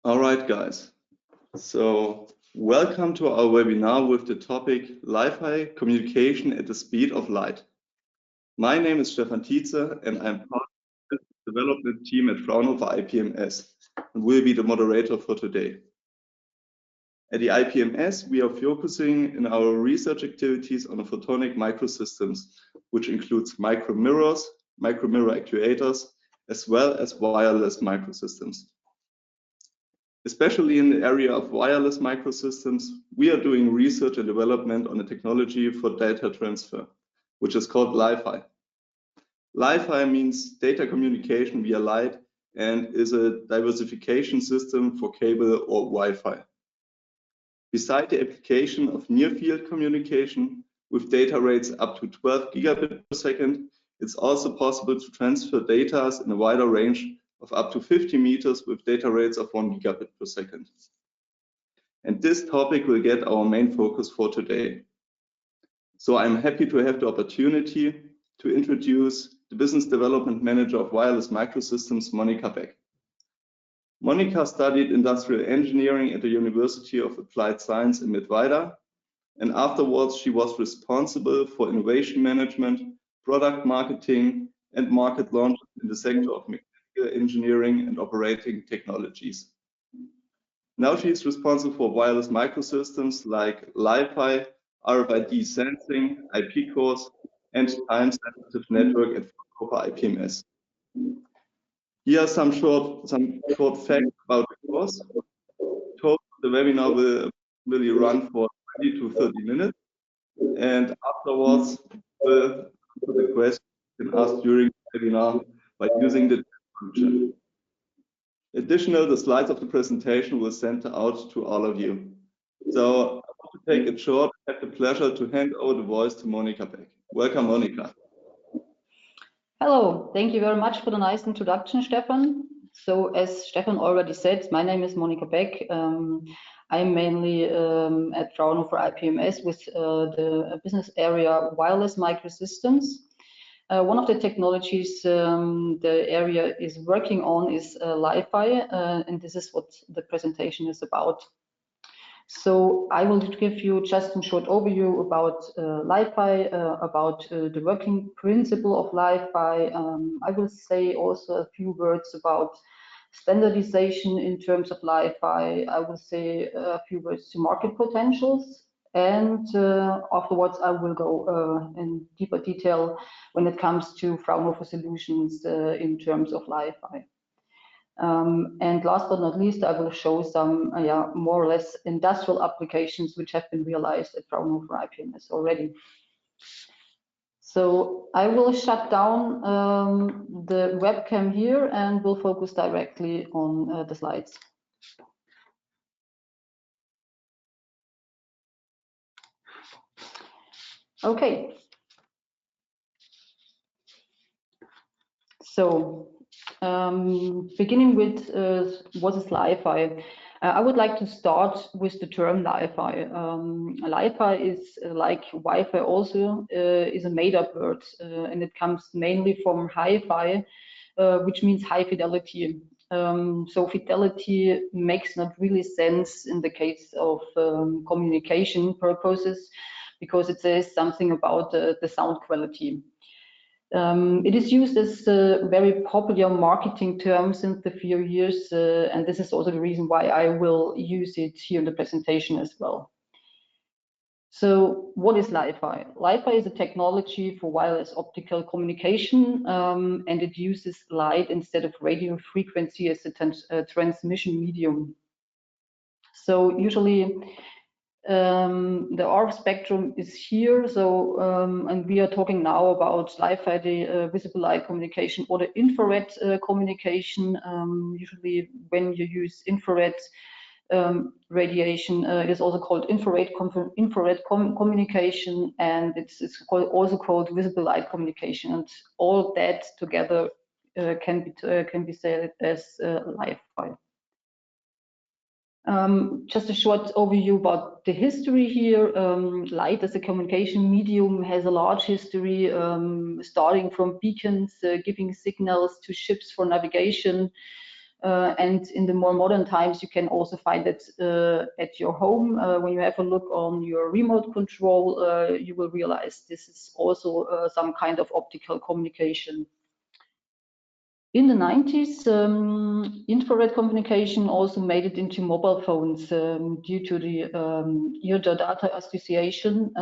All right, guys. So welcome to our webinar with the topic Li-Fi communication at the speed of light. My name is Stefan Tietze and I'm part of the development team at Fraunhofer IPMS and will be the moderator for today. At the IPMS, we are focusing in our research activities on photonic microsystems, which includes micromirrors, micromirror actuators, as well as wireless microsystems. Especially in the area of wireless microsystems, we are doing research and development on a technology for data transfer, which is called Li-Fi. Li-Fi means data communication via light and is a diversification system for cable or Wi-Fi. Beside the application of near-field communication with data rates up to 12 gigabit per second, it's also possible to transfer data in a wider range of up to 50 meters with data rates of 1 gigabit per second. And this topic will get our main focus for today. So I'm happy to have the opportunity to introduce the Business Development Manager of Wireless Microsystems, Monika Beck. Monika studied industrial engineering at the University of Applied Science in Mittweida, and afterwards she was responsible for innovation management, product marketing, and market launch in the sector of mechanical engineering and operating technologies. Now she is responsible for wireless microsystems like Li-Fi, RFID sensing, IP cores, and time-sensitive network at Fraunhofer IPMS. Here are some short facts about the course. The webinar will really run for 20 to 30 minutes, and afterwards we'll answer the questions you can ask during the webinar by using the chat function. Additionally, the slides of the presentation will send out to all of you. So I want to take it short. I have the pleasure to hand over the voice to Monika Beck. Welcome, Monika. Hello, thank you very much for the nice introduction, Stefan. So as Stefan already said, my name is Monika Beck. I'm mainly at Fraunhofer IPMS with the business area wireless microsystems. One of the technologies the area is working on is Li-Fi, and this is what the presentation is about. So I will give you just a short overview about Li-Fi, about the working principle of Li-Fi. I will say also a few words about standardization in terms of Li-Fi. I will say a few words to market potentials, and afterwards I will go in deeper detail when it comes to Fraunhofer solutions in terms of Li-Fi. And last but not least, I will show some more or less industrial applications which have been realized at Fraunhofer IPMS already. So I will shut down the webcam here and will focus directly on the slides. Okay. So beginning with what is Li-Fi? I would like to start with the term Li-Fi. Li-Fi is like Wi-Fi also is a made-up word, and it comes mainly from Hi-Fi, which means high fidelity. So fidelity makes not really sense in the case of communication purposes, because it says something about the sound quality. It is used as a very popular marketing term since the few years, and this is also the reason why I will use it here in the presentation as well. So what is Li-Fi? Li-Fi is a technology for wireless optical communication, and it uses light instead of radio frequency as a transmission medium. So usually the RF spectrum is here, so and we are talking now about Li-Fi, the visible light communication, or the infrared communication. Usually when you use infrared radiation, it is also called infrared communication, and it's also called visible light communication, and all that together can be said as Li-Fi. Just a short overview about the history here. Light as a communication medium has a large history, starting from beacons giving signals to ships for navigation, And in the more modern times, you can also find it at your home. When you have a look on your remote control, you will realize this is also some kind of optical communication. In the 90s, infrared communication also made it into mobile phones due to the ear data association.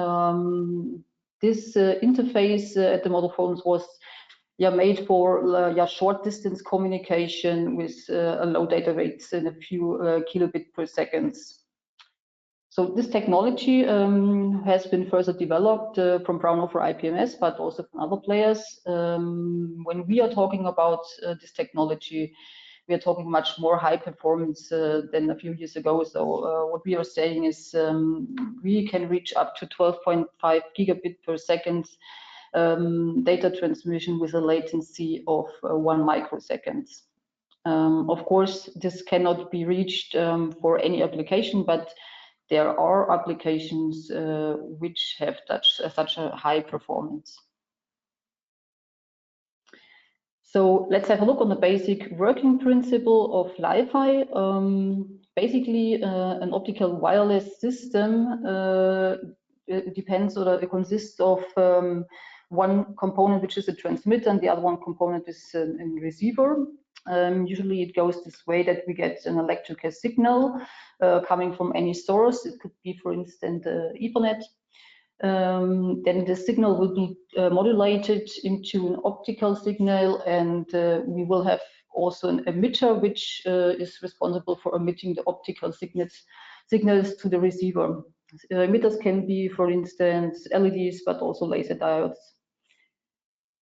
This interface at the mobile phones was made for short distance communication with a low data rates in a few kilobit per seconds. So this technology has been further developed from Fraunhofer IPMS, but also from other players. When we are talking about this technology, we are talking much more high performance than a few years ago. So what we are saying is we can reach up to 12.5 gigabit per second data transmission with a latency of 1 microsecond. Of course, this cannot be reached for any application, but there are applications which have such a high performance. So let's have a look on the basic working principle of Li-Fi. Basically, an optical wireless system depends or it consists of one component which is a transmitter and the other one component is a receiver. Usually it goes this way that we get an electrical signal coming from any source. It could be, for instance, Ethernet. Then the signal will be modulated into an optical signal, and we will have also an emitter which is responsible for emitting the optical signals to the receiver. Emitters can be, for instance, LEDs, but also laser diodes.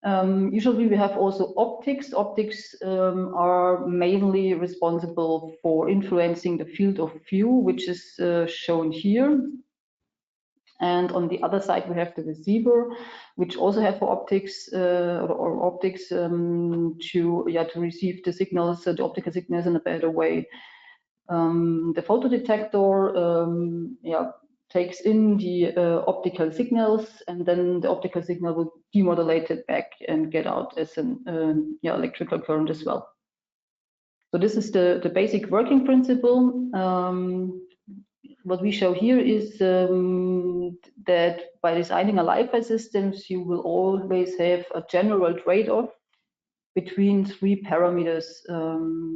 Usually we have also optics. Optics are mainly responsible for influencing the field of view, which is shown here. And on the other side, we have the receiver, which also have optics or optics to receive the signals, the optical signals in a better way. The photodetector takes in the optical signals, and then the optical signal will demodulate it back and get out as an electrical current as well. So this is the basic working principle. What we show here is that by designing a Li-Fi systems, you will always have a general trade-off between 3 parameters.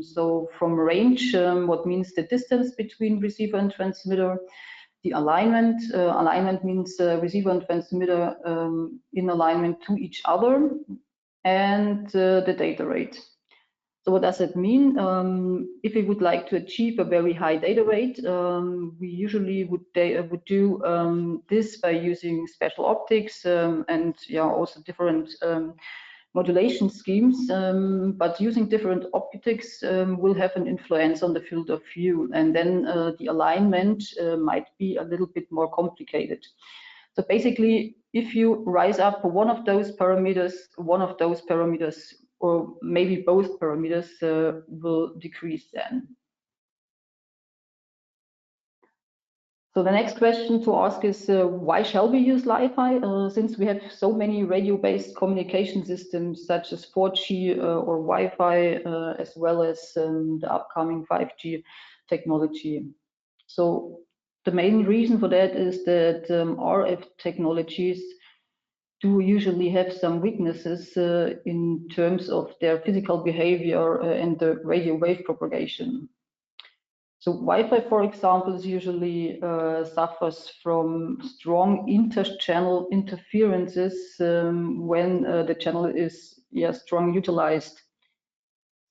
So from range, what means the distance between receiver and transmitter, the alignment. Alignment means receiver and transmitter in alignment to each other, and the data rate. So what does it mean? If we would like to achieve a very high data rate, we usually would do this by using special optics and also different modulation schemes, but using different optics will have an influence on the field of view, and then the alignment might be a little bit more complicated. So basically, if you rise up for one of those parameters, or maybe both parameters will decrease then. So the next question to ask is, why shall we use Li-Fi? Since we have so many radio-based communication systems such as 4G or Wi-Fi, as well as the upcoming 5G technology. So the main reason for that is that RF technologies do usually have some weaknesses in terms of their physical behavior and the radio wave propagation. So Wi-Fi, for example, is usually suffers from strong inter-channel interferences when the channel is strongly utilized.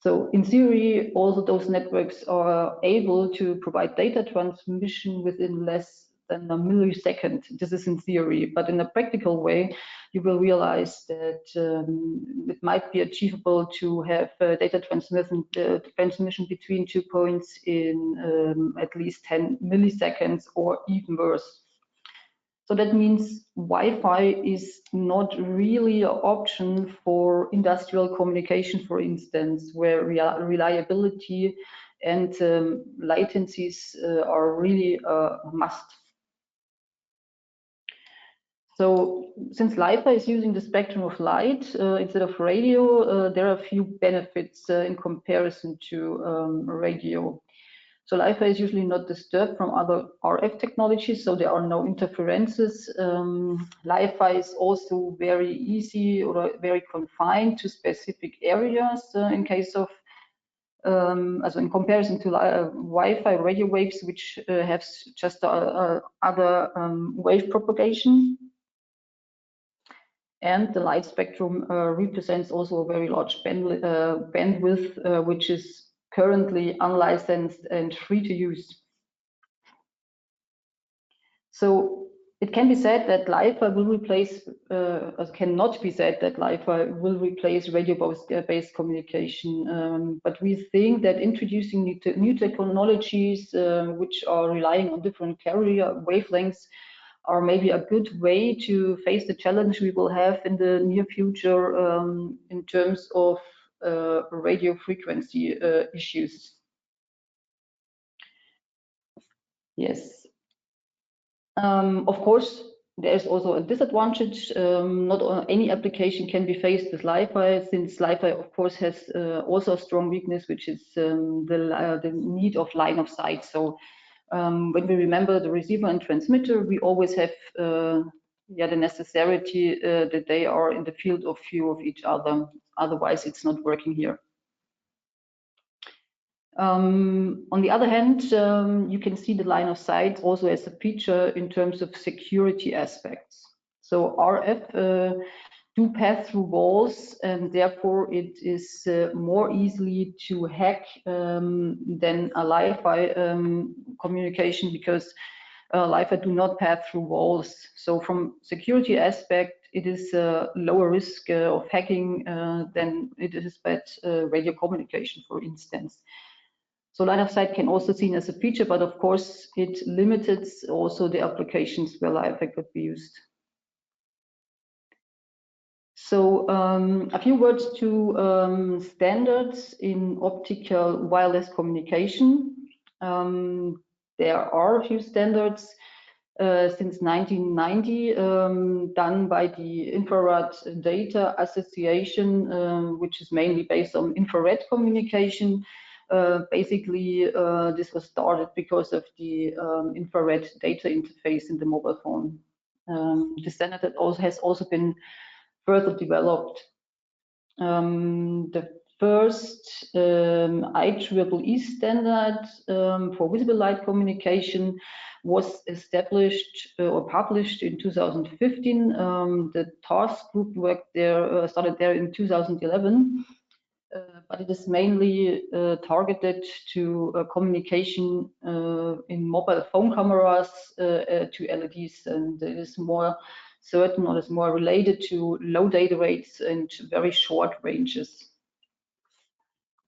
So in theory, also those networks are able to provide data transmission within less than a millisecond. This is in theory, but in a practical way, you will realize that it might be achievable to have data transmission between 2 points in at least 10 milliseconds or even worse. So that means Wi-Fi is not really an option for industrial communication, for instance, where reliability and latencies are really a must. So since Li-Fi is using the spectrum of light instead of radio, there are a few benefits in comparison to radio. So Li-Fi is usually not disturbed from other RF technologies, so there are no interferences. Li-Fi is also very easy or very confined to specific areas in case of, also in comparison to Wi-Fi radio waves, which have just other wave propagation. And the light spectrum represents also a very large bandwidth, which is currently unlicensed and free to use. So it can be said that Li-Fi will replace, cannot be said that Li-Fi will replace radio-based communication. But we think that introducing new technologies which are relying on different carrier wavelengths are maybe a good way to face the challenge we will have in the near future in terms of radio frequency issues. Yes. Of course, there is also a disadvantage. Not any application can be faced with Li-Fi, since Li-Fi, of course, has also a strong weakness, which is the need of line of sight. So when we remember the receiver and transmitter, we always have the necessity that they are in the field of view of each other. Otherwise, it's not working here. On the other hand, you can see the line of sight also as a feature in terms of security aspects. So RF do pass through walls, and therefore it is more easily to hack than a Li-Fi communication, because Li-Fi do not pass through walls. So from security aspect, it is a lower risk of hacking than it is at radio communication, for instance. So line of sight can also be seen as a feature, but of course it limits also the applications where Li-Fi could be used. So a few words to standards in optical wireless communication. There are a few standards since 1990 done by the Infrared Data Association, which is mainly based on infrared communication. Basically, this was started because of the infrared data interface in the mobile phone. The standard has also been further developed. The first IEEE standard for visible light communication was established or published in 2015. The task group worked there, started there in 2011. But it is mainly targeted to communication in mobile phone cameras to LEDs, and it is more certain, or is more related to low data rates and very short ranges.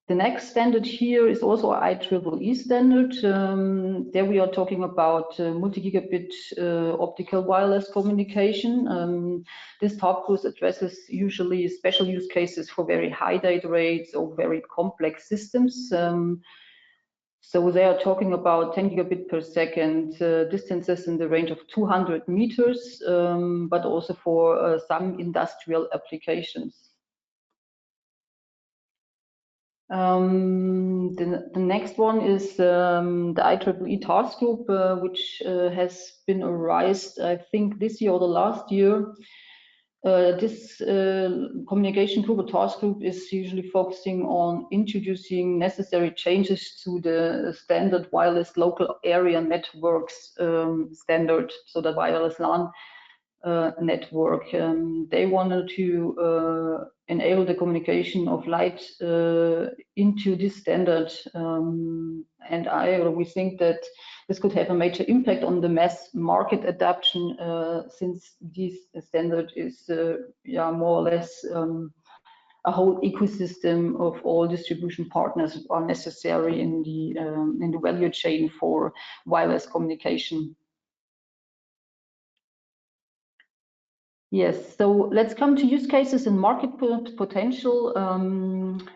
The next standard here is also IEEE standard. There we are talking about multi-gigabit optical wireless communication. This task force addresses usually special use cases for very high data rates or very complex systems. So they are talking about 10 gigabit per second distances in the range of 200 meters, but also for some industrial applications. The next one is the IEEE task group, which has been raised, I think, this year or the last year. This communication group or task group is usually focusing on introducing necessary changes to the standard wireless local area networks standard, so the wireless LAN network. They wanted to enable the communication of light into this standard, and we think that this could have a major impact on the mass market adoption, since this standard is more or less a whole ecosystem of all distribution partners are necessary in the value chain for wireless communication. Yes, so let's come to use cases and market potential.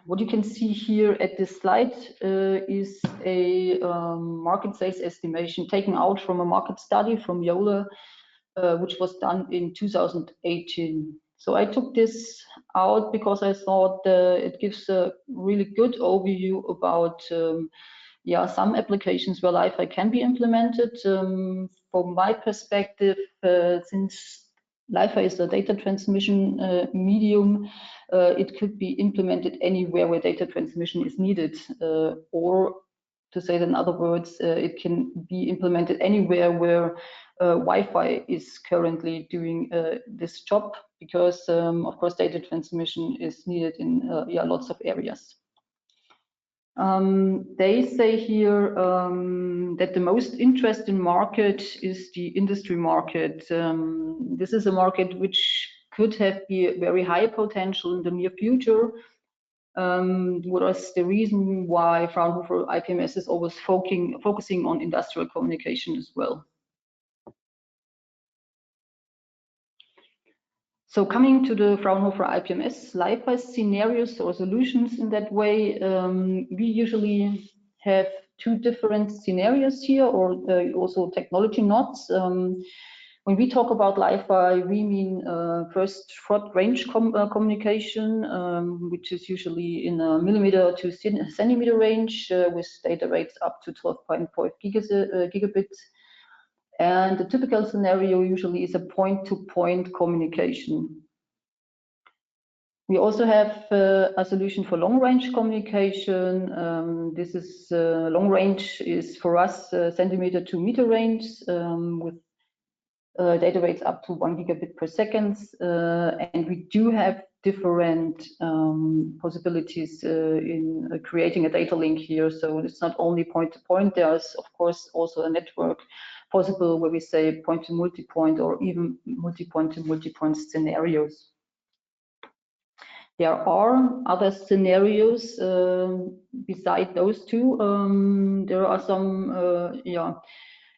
What you can see here at this slide is a market sales estimation taken out from a market study from Yola which was done in 2018. So I took this out because I thought it gives a really good overview about some applications where Li-Fi can be implemented. From my perspective, since Li-Fi is a data transmission medium, it could be implemented anywhere where data transmission is needed, or to say it in other words, it can be implemented anywhere where Wi-Fi is currently doing this job, because of course data transmission is needed in lots of areas. They say here that the most interesting market is the industry market. This is a market which could have be very high potential in the near future. What is the reason why Fraunhofer IPMS is always focusing on industrial communication as well. So coming to the Fraunhofer IPMS Li-Fi scenarios or solutions in that way, we usually have two different scenarios here, or also technology nodes. When we talk about Li-Fi, we mean first short range communication, which is usually in a millimeter to centimeter range with data rates up to 12.4 gigabits. And the typical scenario usually is a point-to-point communication. We also have a solution for long-range communication. This is long range is for us centimeter to meter range with data rates up to 1 gigabit per second. And we do have different possibilities in creating a data link here. So it's not only point-to-point, there's of course also a network possible where we say point to multi-point or even multi-point to multi-point scenarios. There are other scenarios beside those two. There are some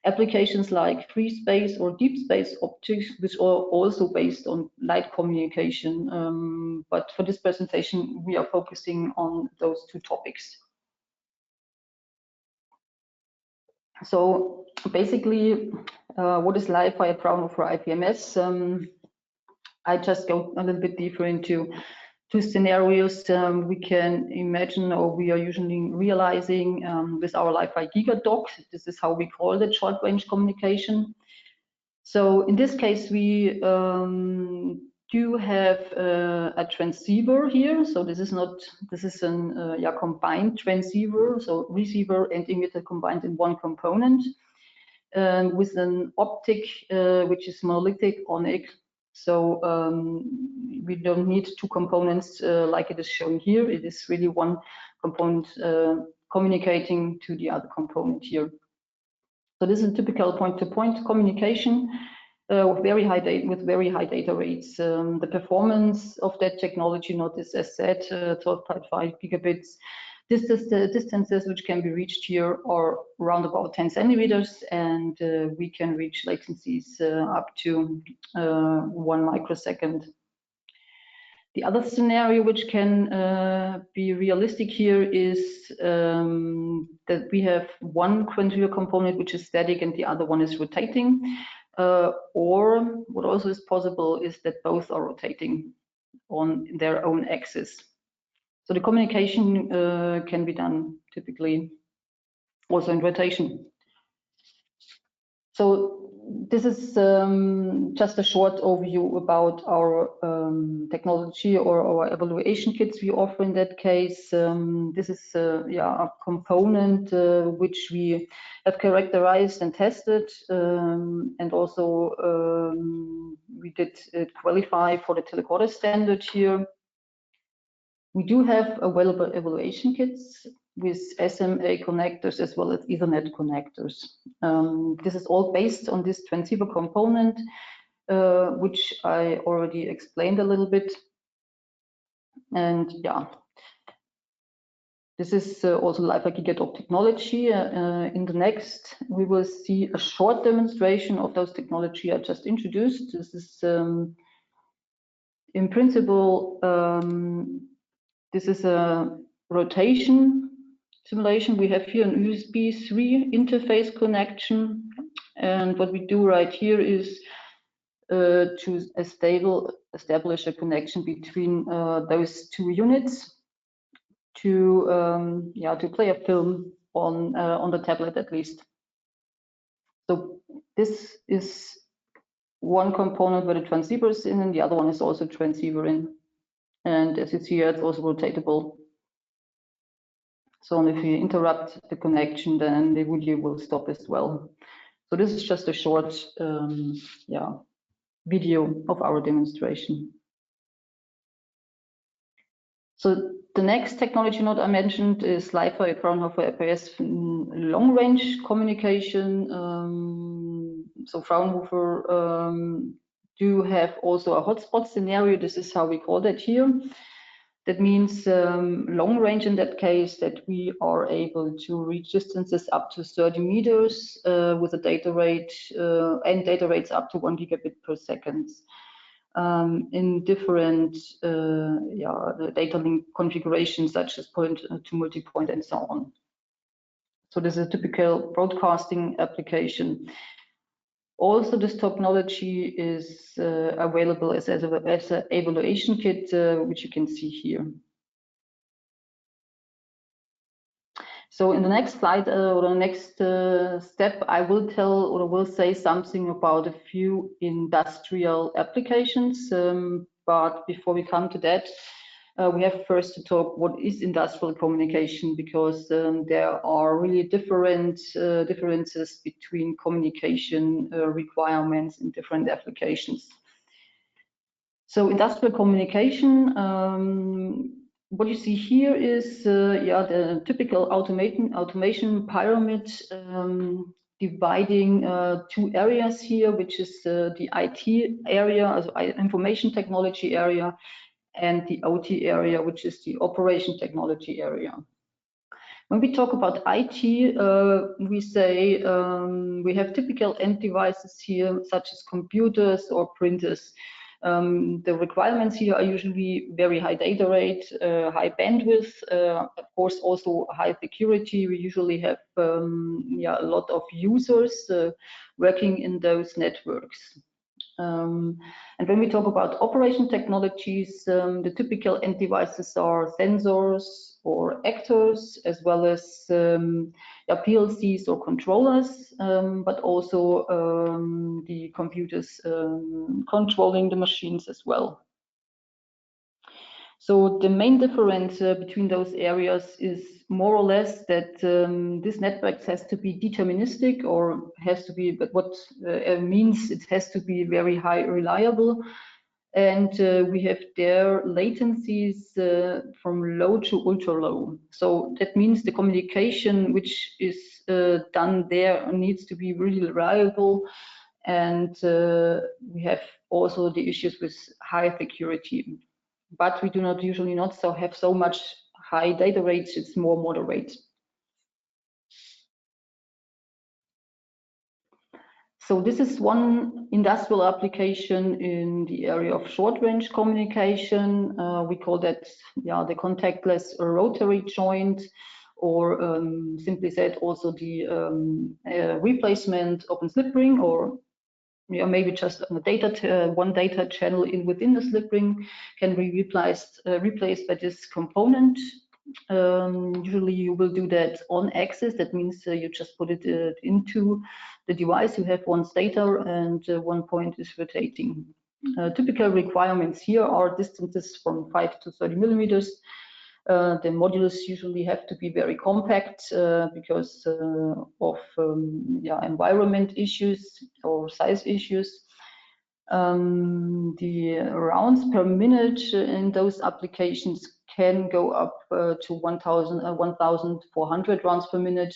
applications like free space or deep space optics, which are also based on light communication. But for this presentation, we are focusing on those two topics. So basically, what is Li-Fi at Fraunhofer IPMS? I just go a little bit deeper into two scenarios we can imagine, or we are usually realizing with our Li-Fi GigaDock. This is how we call it, short range communication. So in this case, we do have a transceiver here. So this is an combined transceiver, so receiver and emitter combined in one component, with an optic which is monolithic onic. So we don't need two components like it is shown here. It is really one component communicating to the other component here. So this is a typical point-to-point communication with very high data rates. The performance of that technology node is, as said, 12.5 gigabits. Distances which can be reached here are around about 10 centimeters, and we can reach latencies up to 1 microsecond. The other scenario which can be realistic here is that we have one transceiver component which is static and the other one is rotating. Or what also is possible is that both are rotating on their own axis. So the communication can be done typically also in rotation. So this is just a short overview about our technology or our evaluation kits we offer in that case. This is a component which we have characterized and tested, and also we did qualify for the telecorder standard here. We do have available evaluation kits with SMA connectors as well as Ethernet connectors. This is all based on this transceiver component, which I already explained a little bit. And yeah, this is also Li-Fi GigaDock technology. In the next, we will see a short demonstration of those technology I just introduced. This is in principle, this is a rotation simulation. We have here an USB 3 interface connection, and what we do right here is to establish a connection between those two units to play a film on the tablet at least. So this is one component where the transceiver is in, and the other one is also transceiver in. And as you see here, it's also rotatable. So if you interrupt the connection, then the video will stop as well. So this is just a short video of our demonstration. So the next technology node I mentioned is Li-Fi Fraunhofer IPMS long-range communication. So Fraunhofer do have also a hotspot scenario. This is how we call that here. That means long range in that case, that we are able to reach distances up to 30 meters with a data rate and data rates up to 1 gigabit per second in different the data link configurations such as point to multipoint and so on. So this is a typical broadcasting application. Also, this technology is available as an evaluation kit, which you can see here. So in the next slide or the next step, I will tell or will say something about a few industrial applications. But before we come to that, we have first to talk what is industrial communication, because there are really different differences between communication requirements in different applications. So industrial communication, what you see here is the typical automation pyramid dividing two areas here, which is the IT area, also information technology area, and the OT area, which is the operation technology area. When we talk about IT, we say we have typical end devices here, such as computers or printers. The requirements here are usually very high data rate, high bandwidth, of course also high security. We usually have a lot of users working in those networks. And when we talk about operation technologies, the typical end devices are sensors or actors, as well as PLCs or controllers, but also the computers controlling the machines as well. So the main difference between those areas is more or less that this network has to be deterministic, or has to be, but what means it has to be very high reliable. And we have there latencies from low to ultra low. So that means the communication which is done there needs to be really reliable. And we have also the issues with high security. But we do not usually have so much high data rates, it's more moderate. So this is one industrial application in the area of short-range communication. We call that the contactless rotary joint, or simply said also the replacement open slip ring, or maybe just on the one data channel within the slip ring can be replaced by this component. Usually you will do that on axis. That means you just put it into the device. You have one stator and one point is rotating. Typical requirements here are distances from 5 to 30 millimeters. The modules usually have to be very compact because of environment issues or size issues. The rounds per minute in those applications can go up to 1,400 rounds per minute.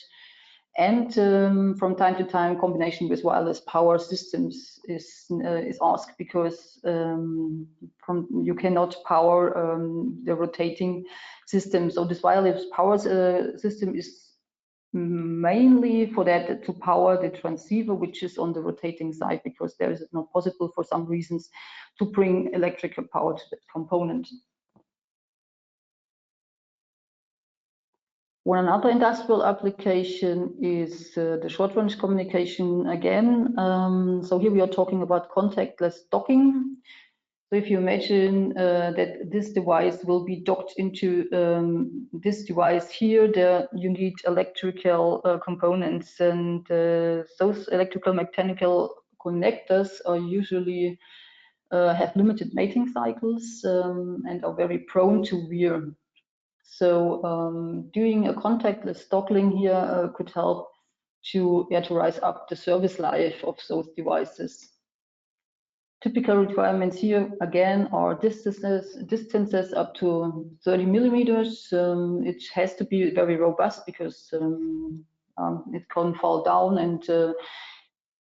And from time to time, combination with wireless power systems is asked, because you cannot power the rotating system. So this wireless power system is mainly for that, to power the transceiver, which is on the rotating side, because there is not possible for some reasons to bring electrical power to that component. One another industrial application is the short-range communication again. So here we are talking about contactless docking. So if you imagine that this device will be docked into this device here, there you need electrical components, and those electrical mechanical connectors are usually have limited mating cycles and are very prone to wear. So doing a contactless docking here could help to rise up the service life of those devices. Typical requirements here again are distances up to 30 millimeters. It has to be very robust because it can't fall down and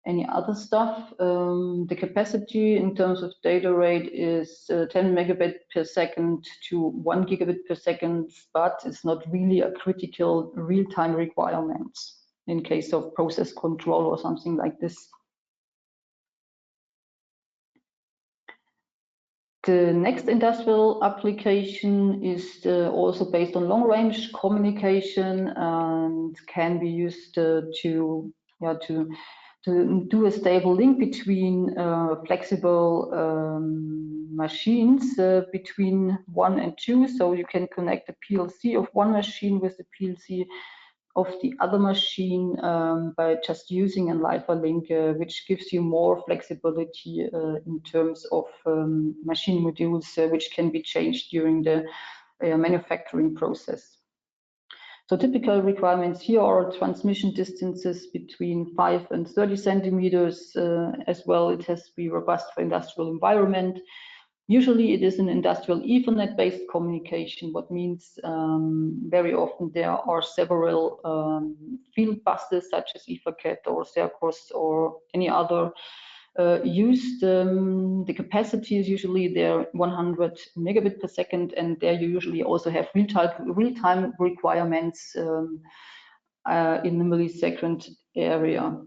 any other stuff. The capacity in terms of data rate is 10 megabit per second to 1 gigabit per second, but it's not really a critical real-time requirement in case of process control or something like this. The next industrial application is also based on long-range communication and can be used to do a stable link between flexible machines between 1 and 2. So you can connect the PLC of one machine with the PLC of the other machine by just using a Li-Fi link, which gives you more flexibility in terms of machine modules, which can be changed during the manufacturing process. So typical requirements here are transmission distances between 5 and 30 centimeters as well. It has to be robust for industrial environment. Usually it is an industrial Ethernet-based communication, what means very often there are several field buses such as EtherCAT or Sercos or any other used. The capacity is usually there 100 megabit per second, and there you usually also have real-time requirements in the millisecond area.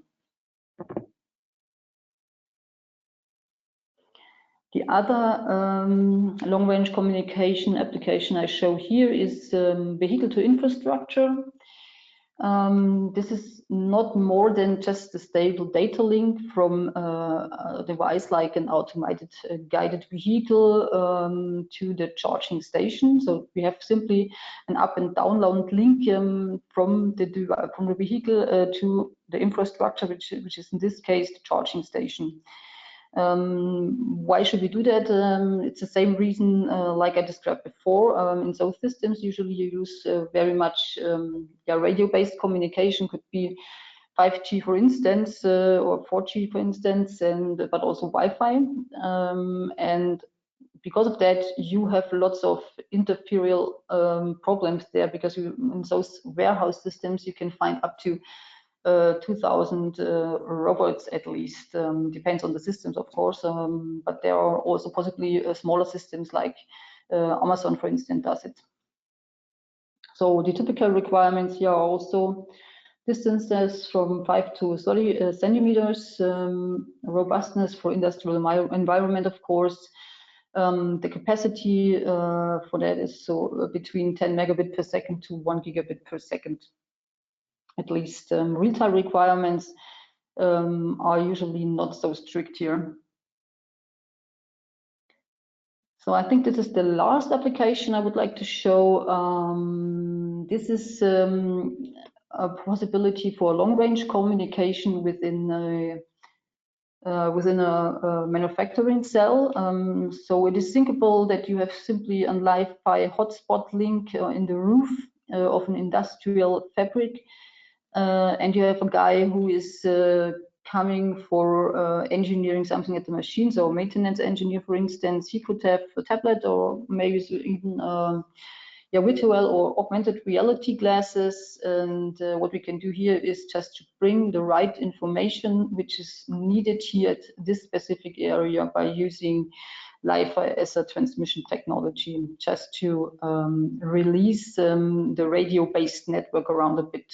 The other long-range communication application I show here is vehicle to infrastructure. This is not more than just a stable data link from a device like an automated guided vehicle to the charging station. So we have simply an up and download link from the vehicle to the infrastructure, which is in this case the charging station. Why should we do that? It's the same reason like I described before. In those systems, usually you use very much radio-based communication, could be 5G for instance, or 4G for instance, but also Wi-Fi. And because of that, you have lots of interferential problems there, because in those warehouse systems, you can find up to 2,000 robots at least. Depends on the systems, of course, but there are also possibly smaller systems like Amazon, for instance, does it. So the typical requirements here are also distances from 5 to 30 centimeters, robustness for industrial environment, of course. The capacity for that is so between 10 megabit per second to 1 gigabit per second. At least real-time requirements are usually not so strict here. So I think this is the last application I would like to show. This is a possibility for long-range communication within a manufacturing cell. So it is thinkable that you have simply a Li-Fi hotspot link in the roof of an industrial fabric. And you have a guy who is coming for engineering something at the machine, so a maintenance engineer, for instance. He could have a tablet or maybe even virtual or augmented reality glasses. And what we can do here is just to bring the right information which is needed here at this specific area by using Li-Fi as a transmission technology, just to release the radio-based network around a bit.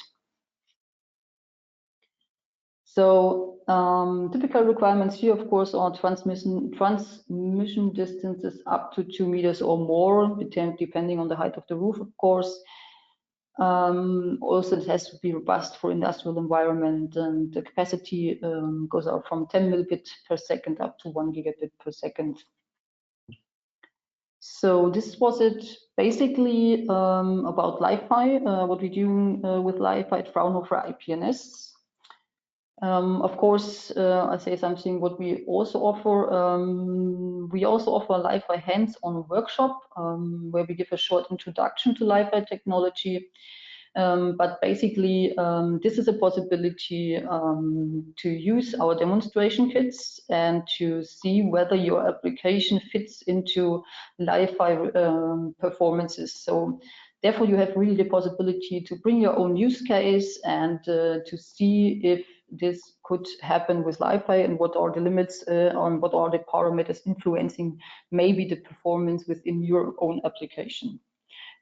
So typical requirements here, of course, are transmission distances up to 2 meters or more, depending on the height of the roof, of course. Also, it has to be robust for industrial environment, and the capacity goes out from 10 megabit per second up to 1 gigabit per second. So this was it basically about Li-Fi, what we're doing with Li-Fi at Fraunhofer IPMS. Of course, I say something what we also offer. We also offer Li-Fi hands-on workshop where we give a short introduction to Li-Fi technology. But basically, this is a possibility to use our demonstration kits and to see whether your application fits into Li-Fi performances. So therefore, you have really the possibility to bring your own use case and to see if this could happen with Li-Fi and what are the limits on what are the parameters influencing maybe the performance within your own application.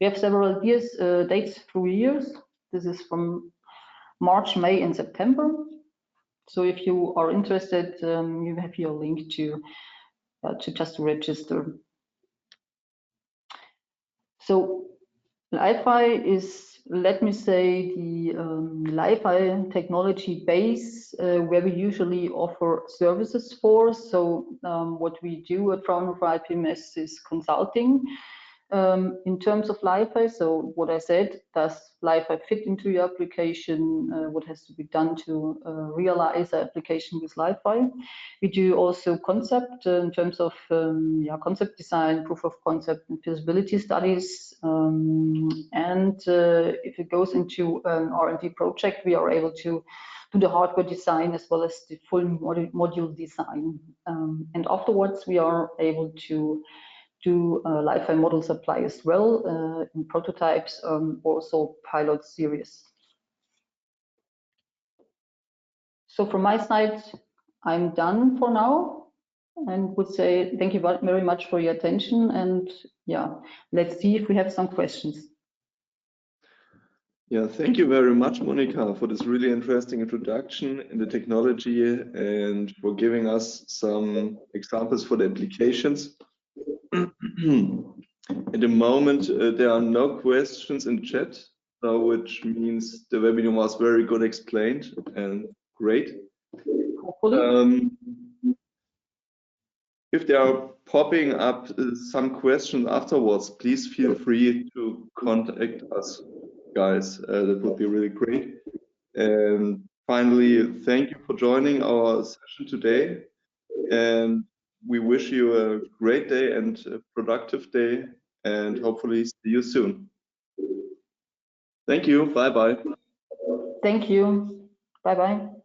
We have several dates through years. This is from March, May, and September. So if you are interested, you have here a link to just register. So Li-Fi is, let me say, the Li-Fi technology base where we usually offer services for. So what we do at Fraunhofer IPMS is consulting. In terms of Li-Fi, so what I said, does Li-Fi fit into your application? What has to be done to realize the application with Li-Fi? We do also concept in terms of concept design, proof of concept, and feasibility studies. And if it goes into an R&D project, we are able to do the hardware design as well as the full module design. And afterwards, we are able to do Li-Fi model supply as well in prototypes, also pilot series. So from my side, I'm done for now and would say thank you very much for your attention. And yeah, let's see if we have some questions. Yeah, thank you very much, Monika, for this really interesting introduction in the technology and for giving us some examples for the applications. At the moment, there are no questions in chat, which means the webinar was very good explained and great. If there are popping up some questions afterwards, please feel free to contact us, guys. That would be really great. And finally, thank you for joining our session today. And we wish you a great day and a productive day, and hopefully see you soon. Thank you. Bye-bye. Thank you. Bye-bye.